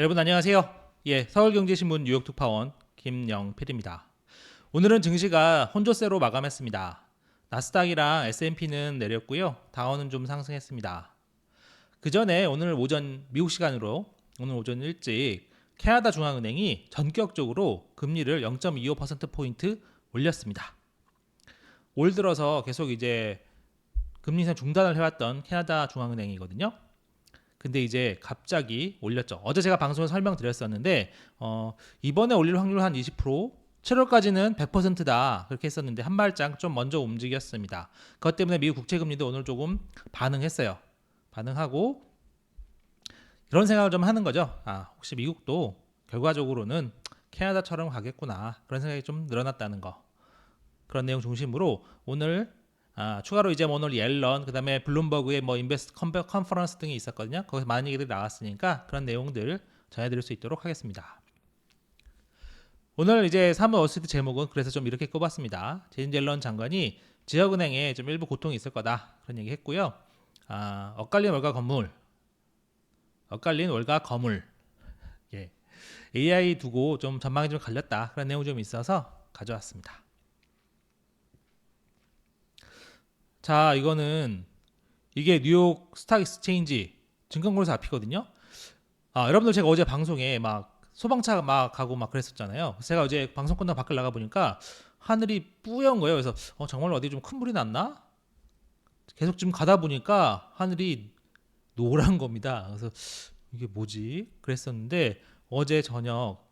여러분 안녕하세요. 서울경제신문 뉴욕 특파원 김영필입니다. 오늘은 증시가 혼조세로 마감했습니다. 나스닥이랑 S&P는 내렸고요. 다우는 좀 상승했습니다. 그 전에 오늘 오전 미국 시간으로 오늘 오전 일찍 캐나다 중앙은행이 전격적으로 금리를 0.25%포인트 올렸습니다. 올 들어서 계속 이제 금리 인상 중단을 해왔던 캐나다 중앙은행이거든요. 근데 이제 갑자기 올렸죠. 어제 제가 방송에서 설명드렸었는데 이번에 올릴 확률 한 20%, 7월까지는 100%다 그렇게 했었는데 한 발짝 좀 먼저 움직였습니다. 그것 때문에 미국 국채금리도 오늘 조금 반응했어요. 반응하고 그런 생각을 좀 하는 거죠. 혹시 미국도 결과적으로는 캐나다처럼 가겠구나 그런 생각이 좀 늘어났다는 거. 그런 내용 중심으로 오늘 추가로 이제 오늘 옐런 그다음에 블룸버그의 인베스트 컨퍼런스 등이 있었거든요. 거기서 많은 얘기들이 나왔으니까 그런 내용들 전해드릴 수 있도록 하겠습니다. 오늘 이제 사무 월스트리트 제목은 그래서 좀 이렇게 꼽았습니다. 제인 옐런 장관이 지역은행에 좀 일부 고통이 있을 거다 그런 얘기 했고요. 엇갈린 월가 거물 AI 두고 좀 전망이 좀 갈렸다 그런 내용 좀 있어서 가져왔습니다. 자, 이게 뉴욕 스탁 익스체인지 증권거래소 앞이거든요. 여러분들 제가 어제 방송에 막 소방차 막 가고 막 그랬었잖아요. 제가 어제 방송 끝나고 밖을 나가 보니까 하늘이 뿌연 거예요. 그래서 정말 어디 좀 큰 불이 났나? 계속 좀 가다 보니까 하늘이 노란 겁니다. 그래서 이게 뭐지? 그랬었는데 어제 저녁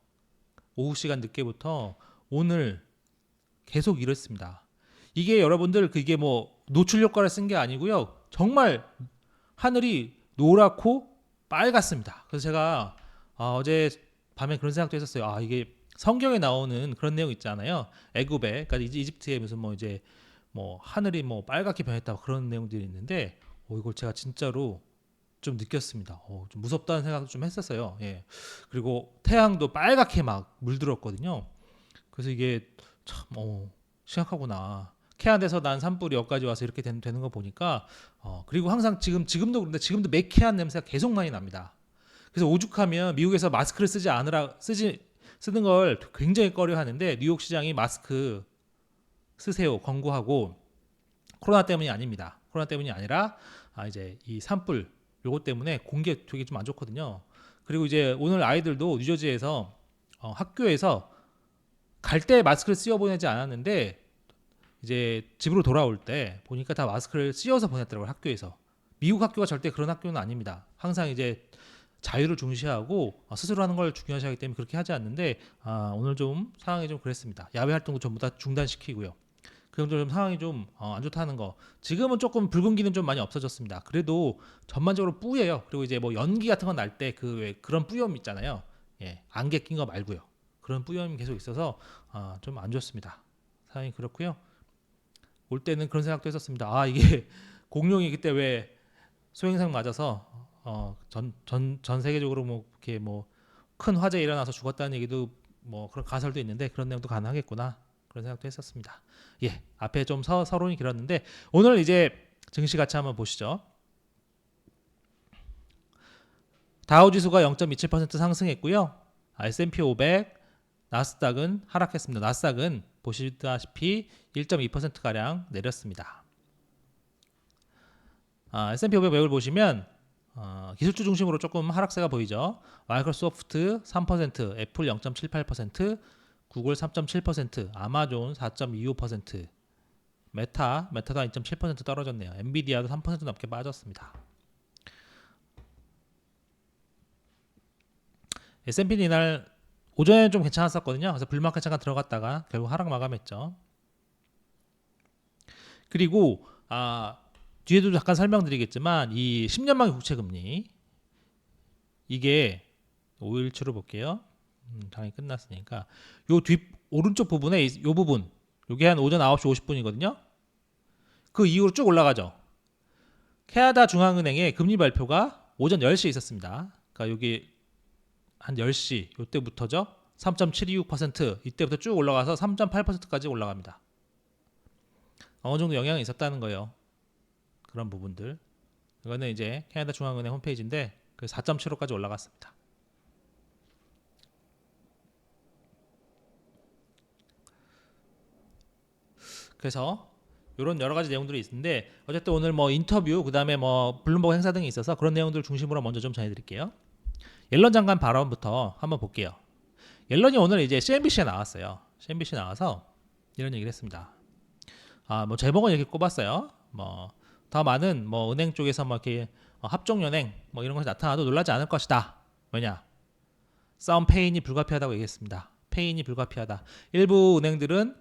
오후 시간 늦게부터 오늘 계속 이랬습니다. 이게 여러분들 그게 노출 효과를 쓴 게 아니고요. 정말 하늘이 노랗고 빨갛습니다. 그래서 제가 어제 밤에 그런 생각도 했었어요. 이게 성경에 나오는 그런 내용 있잖아요. 애굽에 그러니까 이집트에 무슨 하늘이 빨갛게 변했다 그런 내용들이 있는데 이걸 제가 진짜로 좀 느꼈습니다. 좀 무섭다는 생각도 좀 했었어요. 예. 그리고 태양도 빨갛게 막 물들었거든요. 그래서 이게 참 심각하구나. 캐나다에서 난 산불이 여기까지 와서 이렇게 되는 거 보니까 그리고 항상 지금도 그런데 지금도 매캐한 냄새가 계속 많이 납니다. 그래서 오죽하면 미국에서 마스크를 쓰는 걸 굉장히 꺼려하는데 뉴욕 시장이 마스크 쓰세요 권고하고 코로나 때문이 아닙니다. 코로나 때문이 아니라 이제 이 산불 요거 때문에 공기 되게 좀 안 좋거든요. 그리고 이제 오늘 아이들도 뉴저지에서 학교에서 갈 때 마스크를 씌워 보내지 않았는데 이제 집으로 돌아올 때 보니까 다 마스크를 씌워서 보냈더라고요. 학교에서. 미국 학교가 절대 그런 학교는 아닙니다. 항상 이제 자유를 중시하고 스스로 하는 걸 중요시하기 때문에 그렇게 하지 않는데 오늘 좀 상황이 좀 그랬습니다. 야외 활동도 전부 다 중단시키고요. 그 정도로 좀 상황이 좀 안 좋다는 거. 지금은 조금 붉은기는 좀 많이 없어졌습니다. 그래도 전반적으로 뿌예요. 그리고 이제 연기 같은 거 날 때 그런 뿌염 있잖아요. 안개 낀 거 말고요. 그런 뿌염이 계속 있어서 좀 안 좋습니다. 상황이 그렇고요. 올 때는 그런 생각도 했었습니다. 이게 공룡이 그때 왜 소행성 맞아서 전 세계적으로 이렇게 큰 화재 일어나서 죽었다는 얘기도 그런 가설도 있는데 그런 내용도 가능하겠구나 그런 생각도 했었습니다. 앞에 좀 서론이 길었는데 오늘 이제 증시 같이 한번 보시죠. 다우지수가 0.27% 상승했고요. S&P 500, 나스닥은 하락했습니다. 나스닥은 보시다시피 1.2%가량 내렸습니다. S&P 500 매물 보시면 기술주 중심으로 조금 하락세가 보이죠. 마이크로소프트 3%, 애플 0.78%, 구글 3.7%, 아마존 4.25%, 메타도 2.7% 떨어졌네요. 엔비디아도 3% 넘게 빠졌습니다. S&P는 이날 오전에 좀 괜찮았었거든요. 그래서 불마켓 잠깐 들어갔다가 결국 하락 마감했죠. 그리고 뒤에도 잠깐 설명드리겠지만 이 10년만기 국채금리 이게 5일치로 볼게요. 장이 끝났으니까 요 오른쪽 부분에 요 부분 요게 한 오전 9시 50분이거든요. 그 이후로 쭉 올라가죠. 캐나다 중앙은행의 금리 발표가 오전 10시에 있었습니다. 그러니까 여기 한 10시 요때부터죠. 3.726% 이때부터 쭉 올라가서 3.8%까지 올라갑니다. 어느 정도 영향이 있었다는 거예요. 그런 부분들. 이거는 이제 캐나다 중앙은행 홈페이지인데 4.75까지 올라갔습니다. 그래서 이런 여러 가지 내용들이 있는데 어쨌든 오늘 뭐 인터뷰 그다음에 뭐 블룸버그 행사 등이 있어서 그런 내용들 중심으로 먼저 좀 전해드릴게요. 옐런 장관 발언부터 한번 볼게요. 옐런이 오늘 이제 CNBC에 나왔어요. CNBC 나와서 이런 얘기를 했습니다. 뭐 제목은 이렇게 꼽았어요. 뭐 더 많은 뭐 은행 쪽에서 뭐 이렇게 합종 연행 뭐 이런 것이 나타나도 놀라지 않을 것이다. 왜냐? 싸움 페인이 불가피하다고 얘기했습니다. 페인이 불가피하다. 일부 은행들은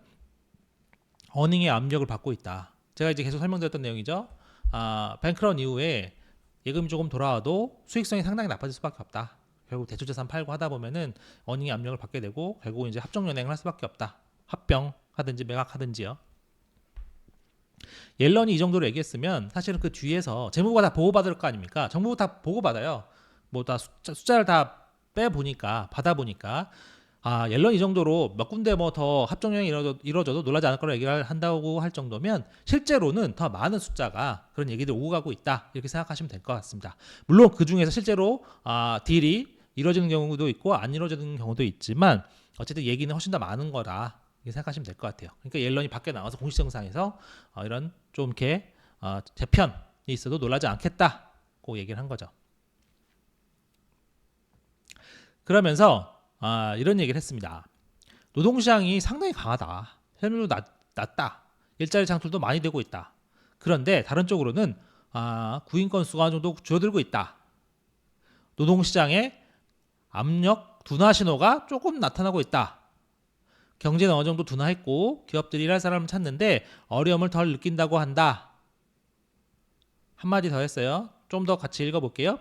어닝의 압력을 받고 있다. 제가 이제 계속 설명드렸던 내용이죠. 뱅크런 이후에 예금이 조금 돌아와도 수익성이 상당히 나빠질 수밖에 없다. 결국 대출자산 팔고 하다 보면은 어닝의 압력을 받게 되고 결국은 이제 합종 연행을 할 수밖에 없다. 합병 하든지 매각하든지요. 옐런이 이 정도로 얘기했으면 사실은 그 뒤에서 재무부가 다 보고받을 거 아닙니까? 정부가 다 보고받아요. 뭐 다 숫자를 다 빼보니까 받아보니까 옐런 이 정도로 몇 군데 뭐 더 합종연행이 이루어져도 놀라지 않을 거라 얘기를 한다고 할 정도면 실제로는 더 많은 숫자가 그런 얘기들 오고 가고 있다 이렇게 생각하시면 될 것 같습니다. 물론 그 중에서 실제로 딜이 이루어지는 경우도 있고 안 이루어지는 경우도 있지만 어쨌든 얘기는 훨씬 더 많은 거다 이렇게 생각하시면 될 것 같아요. 그러니까 옐런이 밖에 나와서 공식 정상에서 이런 좀 이렇게 재편이 있어도 놀라지 않겠다고 얘기를 한 거죠. 그러면서 이런 얘기를 했습니다. 노동시장이 상당히 강하다. 현물도 낮다. 일자리 창출도 많이 되고 있다. 그런데 다른 쪽으로는 구인 건수가 어느 정도 줄어들고 있다. 노동시장에 압력 둔화 신호가 조금 나타나고 있다. 경제는 어느 정도 둔화했고 기업들이 일할 사람을 찾는데 어려움을 덜 느낀다고 한다. 한마디 더 했어요. 좀 더 같이 읽어볼게요.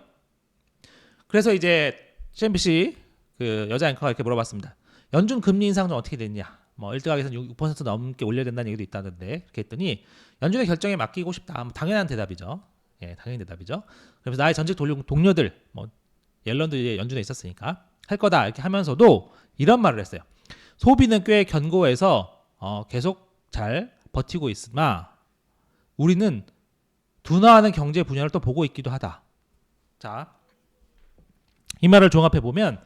그래서 이제 CNBC 그 여자 앵커가 이렇게 물어봤습니다. 연준 금리 인상 좀 어떻게 됐냐? 뭐 1등학에서는 6% 넘게 올려야 된다는 얘기도 있다는데 이렇게 했더니 연준의 결정에 맡기고 싶다. 뭐 당연한 대답이죠. 예, 당연히 대답이죠. 그래서 나의 전직 동료들, 뭐 옐런도 이제 연준에 있었으니까 할 거다 이렇게 하면서도 이런 말을 했어요. 소비는 꽤 견고해서 계속 잘 버티고 있으나 우리는 둔화하는 경제 분야를 또 보고 있기도 하다. 자, 이 말을 종합해 보면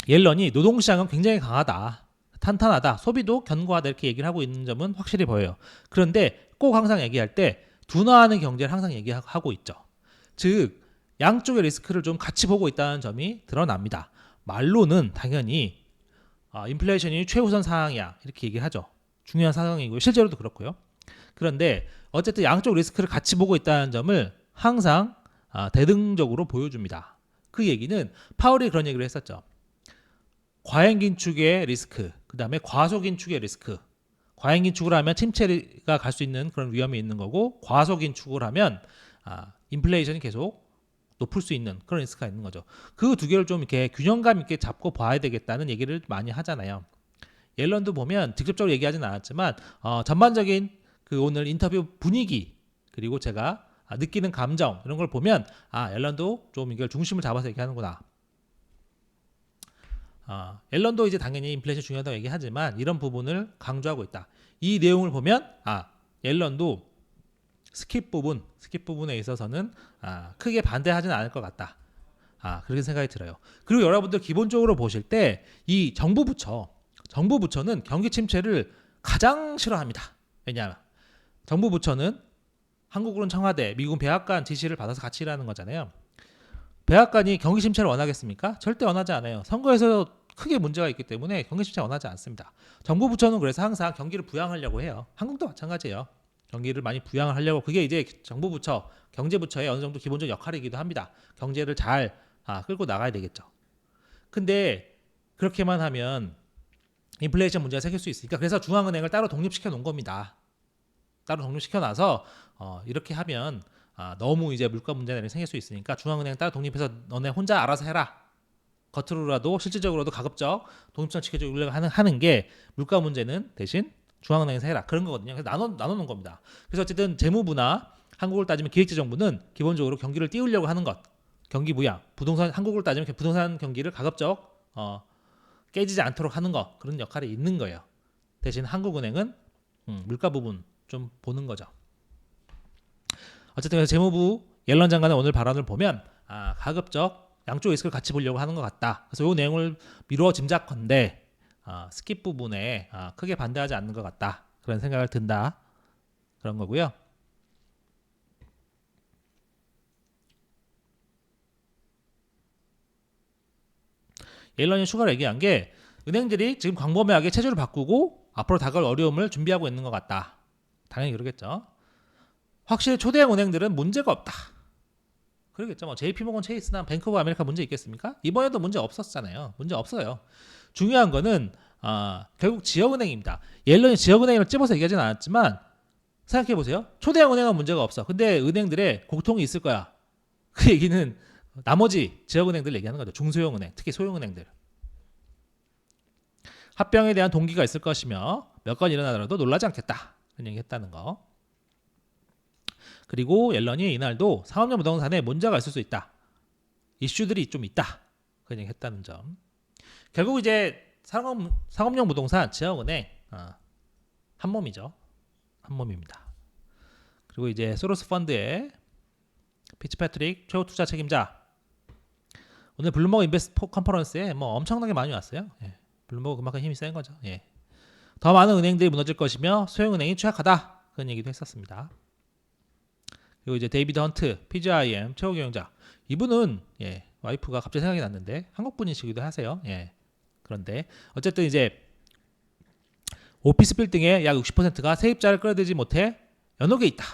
옐런이 노동시장은 굉장히 강하다, 탄탄하다, 소비도 견고하다 이렇게 얘기를 하고 있는 점은 확실히 보여요. 그런데 꼭 항상 얘기할 때 둔화하는 경제를 항상 얘기하고 있죠. 즉 양쪽의 리스크를 좀 같이 보고 있다는 점이 드러납니다. 말로는 당연히 인플레이션이 최우선 사항이야 이렇게 얘기를 하죠. 중요한 상황이고요. 실제로도 그렇고요. 그런데 어쨌든 양쪽 리스크를 같이 보고 있다는 점을 항상 대등적으로 보여줍니다. 그 얘기는 파월이 그런 얘기를 했었죠. 과잉긴축의 리스크, 그 다음에 과소긴축의 리스크. 과잉긴축을 하면 침체가 갈 수 있는 그런 위험이 있는 거고, 과소긴축을 하면 인플레이션이 계속 높을 수 있는 그런 리스크가 있는 거죠. 그 두 개를 좀 이렇게 균형감 있게 잡고 봐야 되겠다는 얘기를 많이 하잖아요. 옐런도 보면 직접적으로 얘기하진 않았지만 전반적인 그 오늘 인터뷰 분위기 그리고 제가 느끼는 감정 이런 걸 보면 옐런도 좀 이걸 중심을 잡아서 얘기하는구나. 옐런도 이제 당연히 인플레이션 중요하다고 얘기하지만 이런 부분을 강조하고 있다. 이 내용을 보면 옐런도 스킵 부분에 있어서는 크게 반대하지는 않을 것 같다. 그렇게 생각이 들어요. 그리고 여러분들 기본적으로 보실 때 이 정부 부처는 경기 침체를 가장 싫어합니다. 왜냐하면 정부 부처는 한국으로는 청와대, 미국은 백악관 지시를 받아서 같이 일하는 거잖아요. 백악관이 경기 침체를 원하겠습니까? 절대 원하지 않아요. 선거에서 크게 문제가 있기 때문에 경기 침체 원하지 않습니다. 정부 부처는 그래서 항상 경기를 부양하려고 해요. 한국도 마찬가지예요. 경기를 많이 부양을 하려고, 그게 이제 정부 부처, 경제 부처의 어느 정도 기본적 역할이기도 합니다. 경제를 잘 끌고 나가야 되겠죠. 근데 그렇게만 하면 인플레이션 문제가 생길 수 있으니까 그래서 중앙은행을 따로 독립시켜 놓은 겁니다. 따로 독립시켜 놔서 이렇게 하면 너무 이제 물가 문제가 생길 수 있으니까 중앙은행 따로 독립해서 너네 혼자 알아서 해라. 겉으로라도 실질적으로도 가급적 독립성 지켜주려고 하는 게 물가 문제는 대신 중앙은행에서 해라 그런 거거든요. 그래서 나눠놓은 겁니다. 그래서 어쨌든 재무부나 한국을 따지면 기획재정부는 기본적으로 경기를 띄우려고 하는 것, 경기 부양, 부동산, 한국을 따지면 부동산 경기를 가급적 깨지지 않도록 하는 것, 그런 역할이 있는 거예요. 대신 한국은행은 물가 부분 좀 보는 거죠. 어쨌든 재무부 옐런 장관의 오늘 발언을 보면 가급적 양쪽 리스크를 같이 보려고 하는 것 같다. 그래서 이 내용을 미루어 짐작컨대 스킵 부분에 크게 반대하지 않는 것 같다. 그런 생각을 든다. 그런 거고요. 옐런이 추가로 얘기한 게 은행들이 지금 광범위하게 체제를 바꾸고 앞으로 다가올 어려움을 준비하고 있는 것 같다. 당연히 그러겠죠. 확실히 초대형 은행들은 문제가 없다. 그러겠죠. 뭐 JP모건 체이스나 뱅크 오브 아메리카 문제 있겠습니까? 이번에도 문제 없었잖아요. 문제 없어요. 중요한 거는 결국 지역은행입니다. 옐런이 지역은행을 찝어서 얘기하진 않았지만 생각해 보세요. 초대형 은행은 문제가 없어. 근데 은행들의 고통이 있을 거야. 그 얘기는 나머지 지역은행들 얘기하는 거죠. 중소형 은행, 특히 소형 은행들. 합병에 대한 동기가 있을 것이며 몇 건 일어나더라도 놀라지 않겠다. 그런 얘기했다는 거. 그리고 옐런이 이날도 상업용 부동산에 문제가 있을 수 있다. 이슈들이 좀 있다. 그런 얘기했다는 점. 결국 이제 상업용 부동산 지역은행 한 몸이죠. 한 몸입니다. 그리고 이제 소로스 펀드의 피츠패트릭 최고 투자 책임자. 오늘 블룸버그 인베스트 컨퍼런스에 뭐 엄청나게 많이 왔어요. 예. 블룸버그 그만큼 힘이 센 거죠. 예. 더 많은 은행들이 무너질 것이며 소형은행이 취약하다. 그런 얘기도 했었습니다. 그리고 이제 데이비드 헌트 PGIM 최고 경영자. 이분은 와이프가 갑자기 생각이 났는데 한국 분이시기도 하세요. 예. 그런데 어쨌든 이제 오피스 빌딩의 약 60%가 세입자를 끌어들이지 못해 연옥에 있다.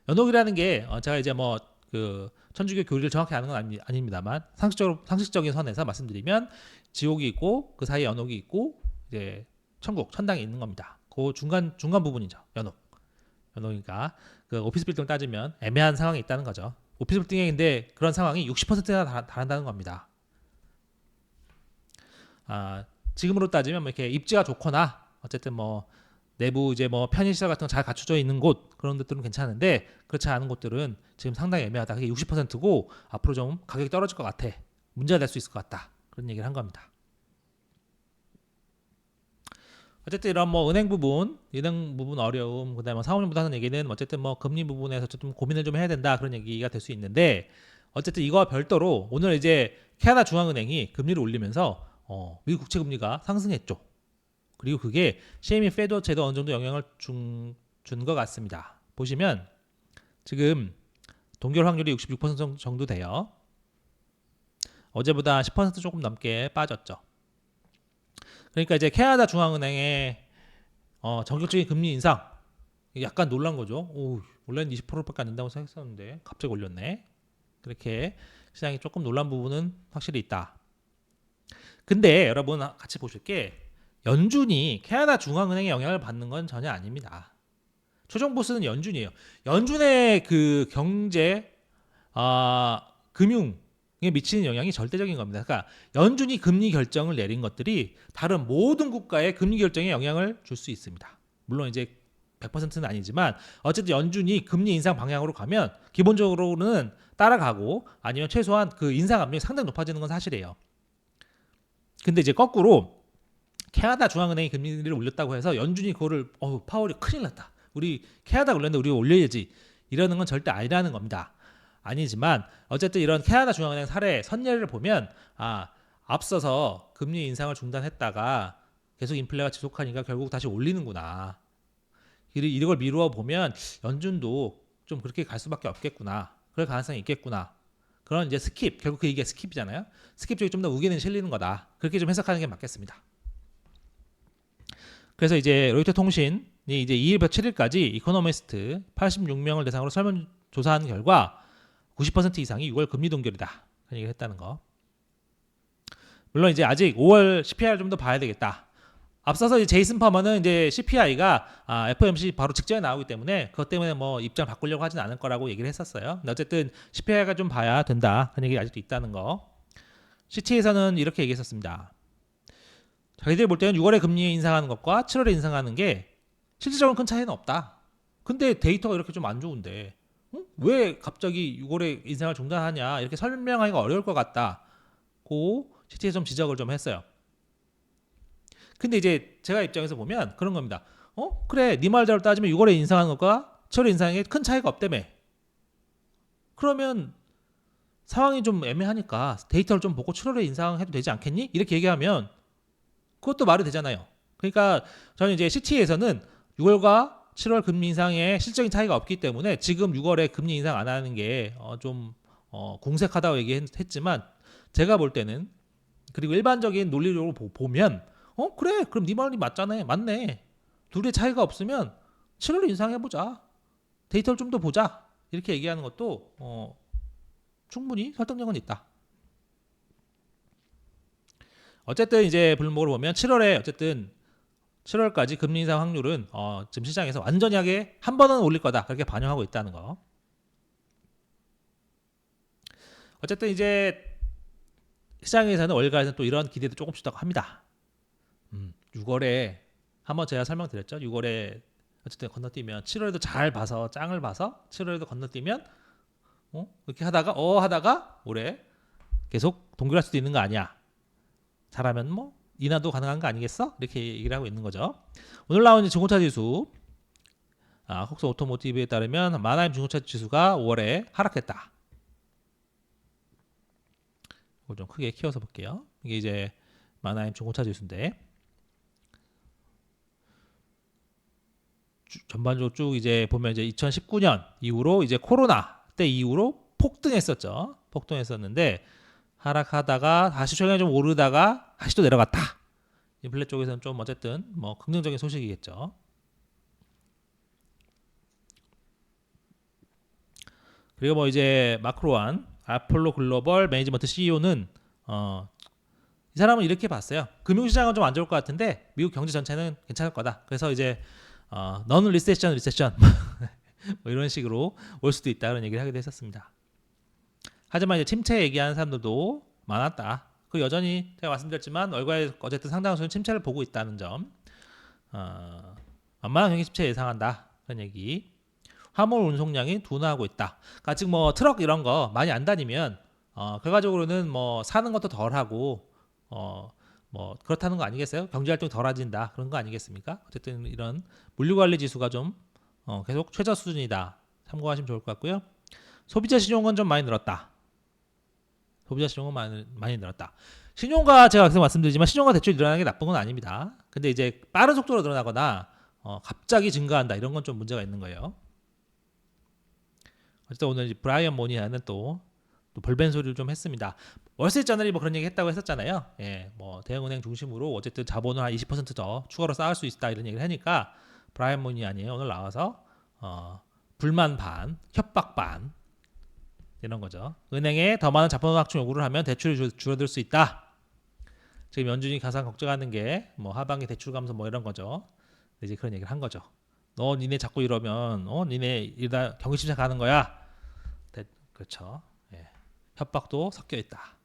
연옥이라는 게 제가 이제 뭐 그 천주교 교리를 정확히 아는 건 아닙니다만 상식적인 선에서 말씀드리면 지옥이 있고 그 사이에 연옥이 있고 이제 천국 천당이 있는 겁니다. 그 중간 부분이죠. 연옥이니까 그 오피스 빌딩을 따지면 애매한 상황이 있다는 거죠. 오피스 빌딩인데 그런 상황이 60%나 다른다는 겁니다. 지금으로 따지면 뭐 이렇게 입지가 좋거나 어쨌든 뭐 내부 이제 뭐 편의시설 같은 거 잘 갖춰져 있는 곳 그런 데들은 괜찮은데 그렇지 않은 곳들은 지금 상당히 애매하다. 그게 60%고 앞으로 좀 가격이 떨어질 것 같아. 문제가 될 수 있을 것 같다. 그런 얘기를 한 겁니다. 어쨌든 이런 뭐 은행 부분 어려움, 그다음에 상업용부터 하는 얘기는 어쨌든 뭐 금리 부분에서 좀 고민을 좀 해야 된다 그런 얘기가 될 수 있는데 어쨌든 이거와 별도로 오늘 이제 캐나다 중앙은행이 금리를 올리면서 미국 국채 금리가 상승했죠. 그리고 그게 CME 페드워치에도 어느 정도 영향을 준 것 같습니다. 보시면 지금 동결 확률이 66% 정도 돼요. 어제보다 10% 조금 넘게 빠졌죠. 그러니까 이제 캐나다 중앙은행의 전격적인 금리 인상 약간 놀란 거죠. 원래는 20%밖에 안 된다고 생각했었는데 갑자기 올렸네. 그렇게 시장이 조금 놀란 부분은 확실히 있다. 근데 여러분 같이 보실 게 연준이 캐나다 중앙은행의 영향을 받는 건 전혀 아닙니다. 최종 보스는 연준이에요. 연준의 그 경제, 금융에 미치는 영향이 절대적인 겁니다. 그러니까 연준이 금리 결정을 내린 것들이 다른 모든 국가의 금리 결정에 영향을 줄 수 있습니다. 물론 이제 100%는 아니지만 어쨌든 연준이 금리 인상 방향으로 가면 기본적으로는 따라가고 아니면 최소한 그 인상 압력이 상당히 높아지는 건 사실이에요. 근데 이제 거꾸로 캐나다 중앙은행이 금리를 올렸다고 해서 연준이 그거를 파월이 큰일 났다. 우리 캐나다가 올렸는데 우리가 올려야지. 이러는 건 절대 아니라는 겁니다. 아니지만 어쨌든 이런 캐나다 중앙은행 사례 선례를 보면 앞서서 금리 인상을 중단했다가 계속 인플레가 지속하니까 결국 다시 올리는구나. 이걸 미루어 보면 연준도 좀 그렇게 갈 수밖에 없겠구나. 그럴 가능성이 있겠구나. 그런 이제 결국 그 얘기가 스킵이잖아요. 스킵 쪽이 좀 더 우기는 실리는 거다. 그렇게 좀 해석하는 게 맞겠습니다. 그래서 이제 로이터 통신이 이제 2일부터 7일까지 이코노미스트 86명을 대상으로 설문조사한 결과 90% 이상이 6월 금리 동결이다. 그런 얘기를 했다는 거. 물론 이제 아직 5월 CPI를 좀 더 봐야 되겠다. 앞서서 이제 제이슨 파머는 이제 CPI가 FOMC 바로 직전에 나오기 때문에 그것 때문에 뭐 입장 바꾸려고 하진 않을 거라고 얘기를 했었어요. 근데 어쨌든 CPI가 좀 봐야 된다. 그런 얘기 아직도 있다는 거. CT에서는 이렇게 얘기했었습니다. 자기들이 볼 때는 6월에 금리 인상하는 것과 7월에 인상하는 게 실질적으로 큰 차이는 없다. 근데 데이터가 이렇게 좀 안 좋은데 왜 갑자기 6월에 인상을 중단하냐 이렇게 설명하기가 어려울 것 같다. 고 CT에 좀 지적을 좀 했어요. 근데 이제 제가 입장에서 보면 그런 겁니다. 그래 네 말대로 따지면 6월에 인상하는 것과 7월에 인상하는 게 큰 차이가 없다며. 그러면 상황이 좀 애매하니까 데이터를 좀 보고 7월에 인상해도 되지 않겠니? 이렇게 얘기하면 그것도 말이 되잖아요. 그러니까 저는 이제 CT에서는 6월과 7월 금리 인상에 실적인 차이가 없기 때문에 지금 6월에 금리 인상 안 하는 게 좀 공색하다고 얘기했지만 제가 볼 때는 그리고 일반적인 논리적으로 보면 그래 그럼 네 말이 맞잖아 맞네 둘의 차이가 없으면 7월 인상해보자 데이터를 좀 더 보자 이렇게 얘기하는 것도 충분히 설득력은 있다. 어쨌든 이제 블룸버그를 보면 7월에 어쨌든 7월까지 금리 인상 확률은 지금 시장에서 완전하게 한 번은 올릴 거다 그렇게 반영하고 있다는 거. 어쨌든 이제 시장에서는 월가에서는 또 이런 기대도 조금씩 더 합니다. 6월에 한번 제가 설명드렸죠. 6월에 어쨌든 건너뛰면 7월에도 잘 봐서 짱을 봐서 7월에도 건너뛰면 이렇게 하다가 올해 계속 동결할 수도 있는 거 아니야. 잘하면 뭐 인하도 가능한 거 아니겠어? 이렇게 얘기를 하고 있는 거죠. 오늘 나온 중고차 지수 콕스 오토모티브에 따르면 만하임 중고차 지수가 5월에 하락했다. 이걸 좀 크게 키워서 볼게요. 이게 이제 만하임 중고차 지수인데 전반적으로 쭉 이제 보면 이제 2019년 이후로 이제 코로나 때 이후로 폭등했었죠. 폭등했었는데 하락하다가 다시 최근에 좀 오르다가 다시 또 내려갔다. 인플레 쪽에서는 좀 어쨌든 뭐 긍정적인 소식이겠죠. 그리고 뭐 이제 마크로한 아폴로 글로벌 매니지먼트 CEO는 이 사람은 이렇게 봤어요. 금융시장은 좀 안 좋을 것 같은데 미국 경제 전체는 괜찮을 거다. 그래서 이제 너는 리세션 뭐 이런 식으로 올 수도 있다 그런 얘기를 하기도 했었습니다. 하지만 이제 침체 얘기하는 사람들도 많았다. 그 여전히 제가 말씀드렸지만 월가에 어쨌든 상당한 수는 침체를 보고 있다는 점. 완만한 경기 침체 예상한다 그런 얘기. 화물 운송량이 둔화하고 있다. 그러니까 지금 뭐 트럭 이런 거 많이 안 다니면 결과적으로는 뭐 사는 것도 덜하고 뭐 그렇다는 거 아니겠어요? 경제 활동이 덜해진다 그런 거 아니겠습니까? 어쨌든 이런 물류 관리 지수가 좀 계속 최저 수준이다. 참고하시면 좋을 것 같고요. 소비자 신용은 좀 많이 늘었다. 소비자 신용은 많이 늘었다. 신용과 제가 계속 말씀드리지만 신용과 대출이 늘어나는 게 나쁜 건 아닙니다. 근데 이제 빠른 속도로 늘어나거나 갑자기 증가한다 이런 건 좀 문제가 있는 거예요. 어쨌든 오늘 브라이언 모니아는 또 별벤 소리를 좀 했습니다. 월스트리트저널이 뭐 그런 얘기 했다고 했었잖아요. 예, 뭐 대형은행 중심으로 어쨌든 자본을 한 20%더 추가로 쌓을 수 있다 이런 얘기를 하니까 브라이언 모니아니에요. 오늘 나와서 불만 반, 협박 반 이런 거죠. 은행에 더 많은 자본 확충 요구를 하면 대출이 줄어들 수 있다. 지금 연준이 가장 걱정하는 게 뭐 하반기 대출 감소 뭐 이런 거죠. 이제 그런 얘기를 한 거죠. 너 니네 자꾸 이러면 니네 이러다 경기 침체 가는 거야. 그렇죠. 예. 협박도 섞여 있다.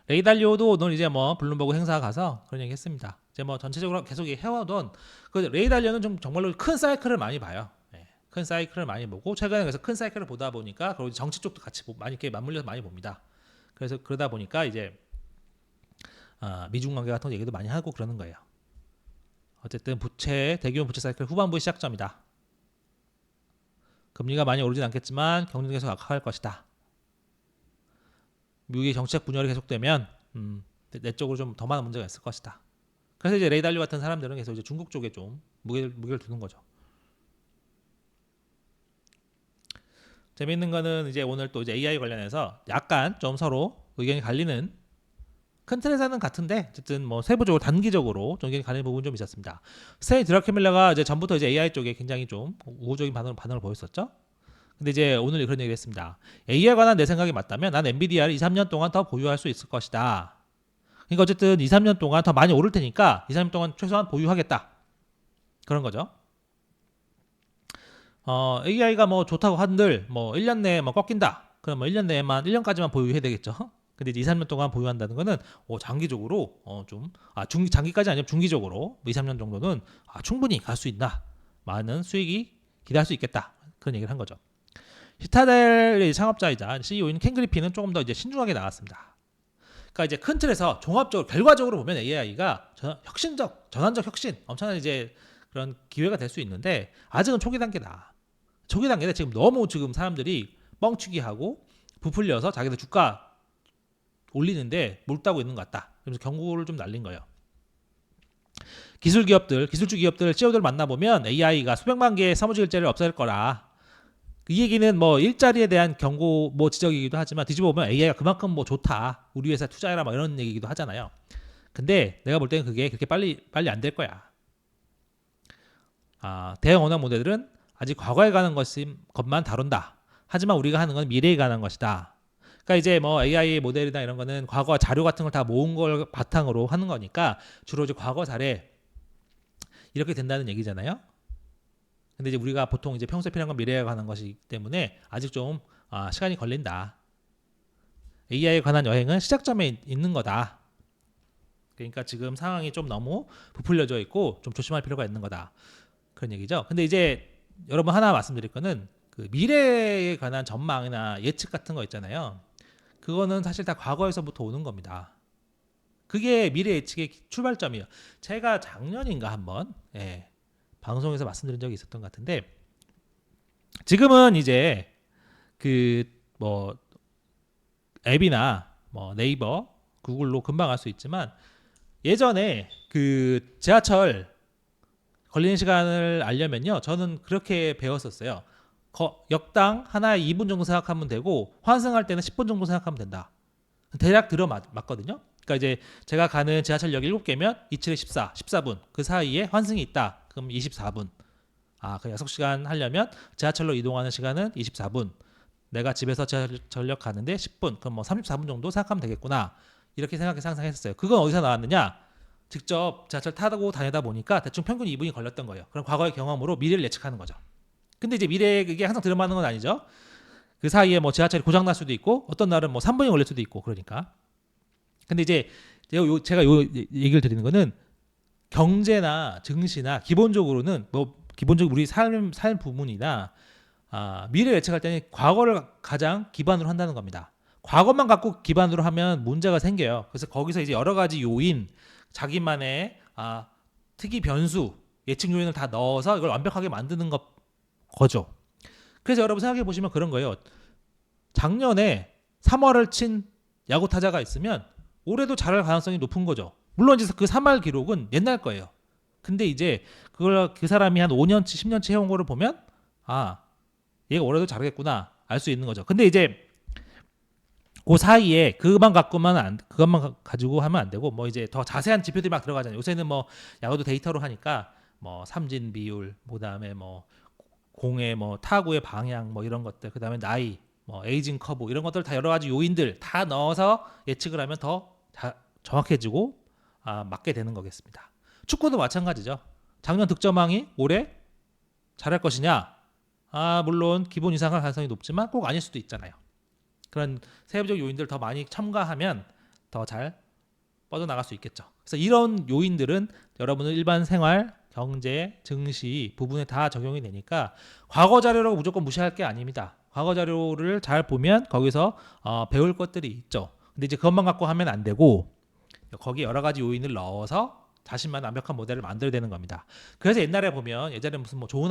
레이달리오도 오늘 이제 뭐 블룸버그 행사 가서 그런 얘기 했습니다. 이제 뭐 전체적으로 계속 해와던 그 레이달리오는 좀 정말로 큰 사이클을 많이 봐요. 예. 큰 사이클을 많이 보고 최근에 그래서 큰 사이클을 보다 보니까 그리고 정치 쪽도 같이 많이 이렇게 맞물려서 많이 봅니다. 그래서 그러다 보니까 이제 미중 관계 같은 얘기도 많이 하고 그러는 거예요. 어쨌든 대규모 부채 사이클 후반부의 시작점이다. 금리가 많이 오르진 않겠지만 경제는 계속 악화할 것이다. 미국의 정책 분열이 계속되면 내적으로 좀 더 많은 문제가 있을 것이다. 그래서 이제 레이달리 같은 사람들은 계속 이제 중국 쪽에 좀 무게를 두는 거죠. 재미있는 거는 이제 오늘 또 이제 AI 관련해서 약간 좀 서로 의견이 갈리는 큰 틀에서는 같은데 어쨌든 뭐 세부적으로 단기적으로 좀 의견이 갈리는 부분이 좀 있었습니다. 스테니 드라케밀라가 이제 전부터 이제 AI 쪽에 굉장히 좀 우호적인 반응을 보였었죠. 근데 이제 오늘 그런 얘기를 했습니다. AI에 관한 내 생각이 맞다면 난 엔비디아를 2, 3년 동안 더 보유할 수 있을 것이다. 그러니까 어쨌든 2, 3년 동안 더 많이 오를 테니까 2, 3년 동안 최소한 보유하겠다. 그런 거죠. AI가 뭐 좋다고 한들 뭐 1년 내에 뭐 꺾인다. 그럼 뭐 1년 내에만 1년까지만 보유해야 되겠죠. 근데 2, 3년 동안 보유한다는 거는 장기적으로 장기까지 아니면 중기적으로 2, 3년 정도는 충분히 갈 수 있다. 많은 수익이 기대할 수 있겠다. 그런 얘기를 한 거죠. 시타델의 창업자이자 CEO인 켄 그리핀은 조금 더 이제 신중하게 나왔습니다. 그러니까 이제 큰 틀에서 종합적으로 결과적으로 보면 AI가 전환적 혁신, 엄청난 이제 그런 기회가 될 수 있는데 아직은 초기 단계다. 초기 단계인데 지금 너무 지금 사람들이 뻥치기하고 부풀려서 자기들 주가 올리는데 몰두하고 있는 것 같다. 그래서 경고를 좀 날린 거예요. 기술 기업들, 기술주 기업들, CEO들 만나보면 AI가 수백만 개의 사무직 일자리를 없앨 거라. 이 얘기는 뭐 일자리에 대한 경고 뭐 지적이기도 하지만 뒤집어 보면 AI가 그만큼 뭐 좋다. 우리 회사 투자해라 막 이런 얘기기도 하잖아요. 근데 내가 볼 때는 그게 그렇게 빨리 안 될 거야. 대형 언어 모델들은 아직 과거에 관한 것만 다룬다. 하지만 우리가 하는 건 미래에 관한 것이다. 그러니까 이제 뭐 AI 모델이나 이런 거는 과거 자료 같은 걸 다 모은 걸 바탕으로 하는 거니까 주로 이제 과거 사례 이렇게 된다는 얘기잖아요. 근데 이제 우리가 보통 이제 평소에 필요한 건 미래에 관한 것이기 때문에 아직 좀 시간이 걸린다. AI에 관한 여행은 시작점에 있는 거다. 그러니까 지금 상황이 좀 너무 부풀려져 있고 좀 조심할 필요가 있는 거다. 그런 얘기죠. 근데 이제 여러분 하나 말씀드릴 거는 그 미래에 관한 전망이나 예측 같은 거 있잖아요. 그거는 사실 다 과거에서부터 오는 겁니다. 그게 미래 예측의 출발점이에요. 제가 작년인가 한번 방송에서 말씀드린 적이 있었던 것 같은데 지금은 이제 그 뭐 앱이나 뭐 네이버, 구글로 금방 알 수 있지만 예전에 그 지하철 걸리는 시간을 알려면요. 저는 그렇게 배웠었어요. 역당 하나에 2분 정도 생각하면 되고 환승할 때는 10분 정도 생각하면 된다. 대략 들어맞거든요. 그러니까 이제 제가 가는 지하철역 7개면 27에 14, 14분 그 사이에 환승이 있다. 그럼 24분. 그 약속 시간 하려면 지하철로 이동하는 시간은 24분. 내가 집에서 지하철역 가는데 10분. 그럼 뭐 34분 정도 생각하면 되겠구나. 이렇게 생각해서 상상했었어요. 그건 어디서 나왔느냐? 직접 지하철 타고 다니다 보니까 대충 평균 2분이 걸렸던 거예요. 그럼 과거의 경험으로 미래를 예측하는 거죠. 근데 이제 미래에 그게 항상 들어맞는 건 아니죠. 그 사이에 뭐 지하철이 고장 날 수도 있고 어떤 날은 뭐 3분이 걸릴 수도 있고 그러니까. 근데 이제 제가 요 얘기를 드리는 거는 경제나 증시나 기본적으로는 뭐 기본적으로 우리 삶 부분이나 미래 예측할 때는 과거를 가장 기반으로 한다는 겁니다. 과거만 갖고 기반으로 하면 문제가 생겨요. 그래서 거기서 이제 여러 가지 요인, 자기만의 특이 변수, 예측 요인을 다 넣어서 이걸 완벽하게 만드는 거죠. 그래서 여러분 생각해 보시면 그런 거예요. 작년에 3할을 친 야구 타자가 있으면 올해도 잘할 가능성이 높은 거죠. 물론 이제 그 3할 기록은 옛날 거예요. 근데 이제 그걸 그 사람이 한 5년치, 10년치 해온 거를 보면 얘가 올해도 잘하겠구나 알 수 있는 거죠. 근데 이제 그 사이에 그것만 가지고 하면 안 되고 뭐 이제 더 자세한 지표들이 막 들어가잖아요. 요새는 뭐 야구도 데이터로 하니까 뭐 삼진 비율, 그다음에 뭐 공의 뭐 타구의 방향 뭐 이런 것들, 그다음에 나이, 뭐 에이징 커브 이런 것들 다 여러 가지 요인들 다 넣어서 예측을 하면 더 정확해지고 맞게 되는 거겠습니다. 축구도 마찬가지죠. 작년 득점왕이 올해 잘할 것이냐? 물론 기본 이상 할 가능성이 높지만 꼭 아닐 수도 있잖아요. 그런 세부적 요인들 더 많이 첨가하면 더 잘 뻗어나갈 수 있겠죠. 그래서 이런 요인들은 여러분은 일반 생활, 경제, 증시 부분에 다 적용이 되니까 과거 자료라고 무조건 무시할 게 아닙니다. 과거 자료를 잘 보면 거기서 배울 것들이 있죠. 근데 이제 그것만 갖고 하면 안 되고 거기에 여러 가지 요인을 넣어서 자신만 완벽한 모델을 만들어야 되는 겁니다. 그래서 옛날에 보면 예전에 무슨 뭐 좋은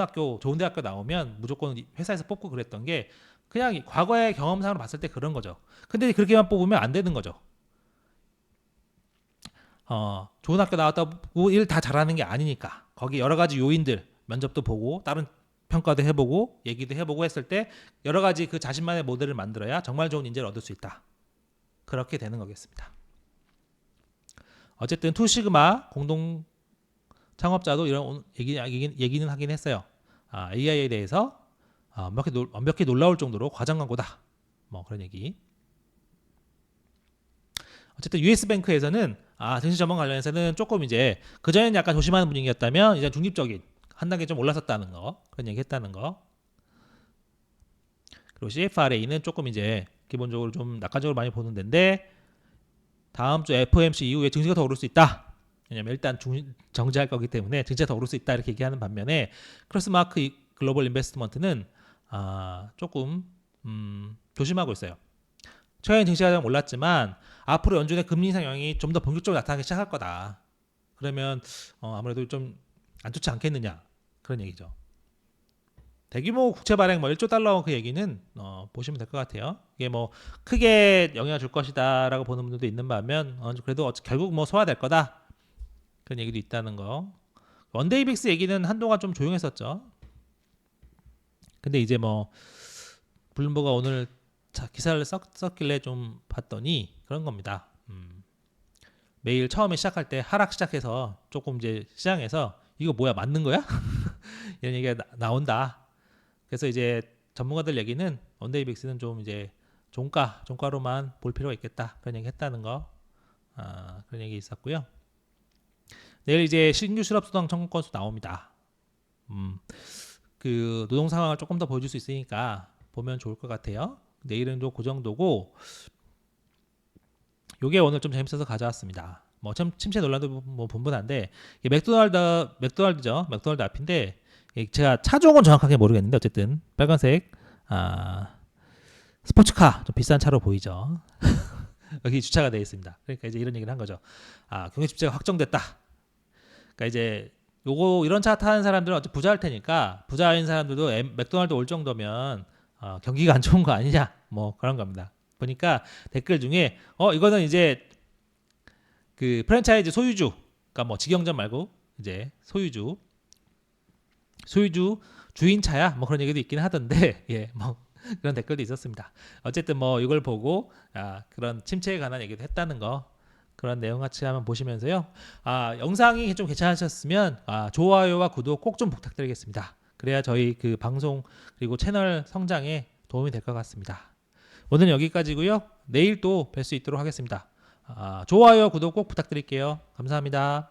대학교 나오면 무조건 회사에서 뽑고 그랬던 게 그냥 과거의 경험상으로 봤을 때 그런 거죠. 근데 그렇게만 뽑으면 안 되는 거죠. 좋은 학교 나왔다고 일 다 잘하는 게 아니니까 거기 여러 가지 요인들 면접도 보고 다른 평가도 해보고 얘기도 해보고 했을 때 여러 가지 그 자신만의 모델을 만들어야 정말 좋은 인재를 얻을 수 있다. 그렇게 되는 거겠습니다. 어쨌든 투시그마 공동 창업자도 이런 얘기는 하긴 했어요. AI에 대해서 완벽히 놀라울 정도로 과장 광고다. 뭐 그런 얘기. 어쨌든 US뱅크에서는 증시 전망 관련해서는 조금 이제 그전에는 약간 조심하는 분위기였다면 이제 중립적인 한 단계 좀 올라섰다는 거 그런 얘기 했다는 거. 그리고 CFRA는 조금 이제 기본적으로 좀 낙관적으로 많이 보는 데인데 다음 주 FOMC 이후에 증시가 더 오를 수 있다. 왜냐면 일단 정지할 거기 때문에 증시가 더 오를 수 있다 이렇게 얘기하는 반면에 크로스마크 글로벌 인베스트먼트는 조금 조심하고 있어요. 최근 증시가 좀 올랐지만 앞으로 연준의 금리 인상 영향이 좀 더 본격적으로 나타나기 시작할 거다. 그러면 아무래도 좀 안 좋지 않겠느냐 그런 얘기죠. 대규모 국채 발행 뭐 1조 달러 그 얘기는 보시면 될 것 같아요. 이게 뭐 크게 영향을 줄 것이다라고 보는 분들도 있는 반면 그래도 결국 뭐 소화될 거다 그런 얘기도 있다는 거 원데이빅스 얘기는 한동안 좀 조용했었죠. 근데 이제 뭐 블룸버그가 오늘 기사를 썼길래 좀 봤더니 그런 겁니다. 매일 처음에 시작할 때 하락 시작해서 조금 이제 시장에서 이거 뭐야 맞는 거야? 이런 얘기가 나온다. 그래서 이제 전문가들 얘기는 원데이빅스는 좀 이제 종가로만 볼 필요가 있겠다 그런 얘기 했다는 거. 그런 얘기 있었고요. 내일 이제 신규 실업수당 청구 건수 나옵니다. 그 노동 상황을 조금 더 보여줄 수 있으니까 보면 좋을 것 같아요. 내일은 또 그 정도고, 요게 오늘 좀 재밌어서 가져왔습니다. 뭐 침체 논란도 뭐 분분한데, 맥도날드죠. 맥도날드 앞인데 제가 차종은 정확하게 모르겠는데 어쨌든 빨간색 스포츠카 좀 비싼 차로 보이죠. 여기 주차가 되어 있습니다. 그러니까 이제 이런 얘기를 한 거죠. 경기 집계가 확정됐다. 그러니까 이제 요거 이런 차 타는 사람들은 어차피 부자일 테니까 부자인 사람들도 맥도날드 올 정도면 경기가 안 좋은 거 아니냐 뭐 그런 겁니다. 보니까 댓글 중에 이거는 이제 그 프랜차이즈 소유주, 그러니까 뭐 직영점 말고 이제 소유주 주인 차야 뭐 그런 얘기도 있긴 하던데 예 뭐 그런 댓글도 있었습니다. 어쨌든 뭐 이걸 보고 그런 침체에 관한 얘기도 했다는 거, 그런 내용 같이 한번 보시면서요. 영상이 좀 괜찮으셨으면 좋아요와 구독 꼭 좀 부탁드리겠습니다. 그래야 저희 그 방송 그리고 채널 성장에 도움이 될 것 같습니다. 오늘 여기까지고요. 내일 또 뵐 수 있도록 하겠습니다. 좋아요, 구독 꼭 부탁드릴게요. 감사합니다.